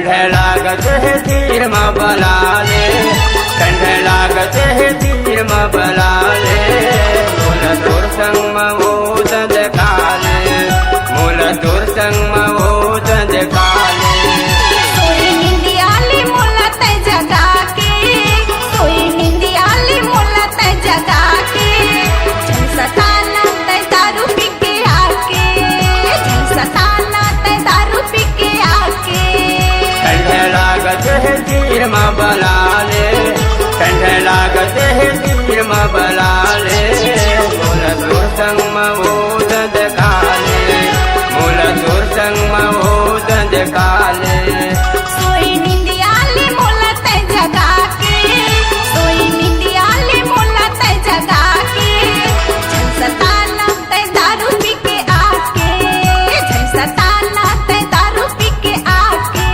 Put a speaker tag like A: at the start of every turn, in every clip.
A: ठंडे लागत है तीर में बला ले, ठंडे लागत है तीर में बला ले, मूल दूर संग में वो दंद काले, मूल दूर संग में वो दंद काले।
B: सोई निंदियाली मोला तै जगा के, सोई निंदियाली मोला तै जगा के, चल सताना तै दारू पी के आके, चल सताना तै दारू पी के आके।
A: ठंडे लागत है तीर में बला ले, ठंडे लागत है तीर में बला ले, मूल दूर संग में वो दंद काले, मूल दूर संग में वो दंद काले।
B: सोई निंदियाली मोला तै जगा के, सोई निंदियाली मोला तै जगा के, चल सताना तै दारू पी के आके, चल सताना तै दारू पी के आके।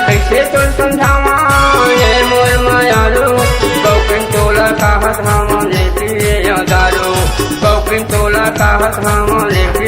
A: कैसे तो समझावा ये मोर मायारू, कौकिन तोला कहत हम लेती दारू, कौकिन तोला कहत हम लेती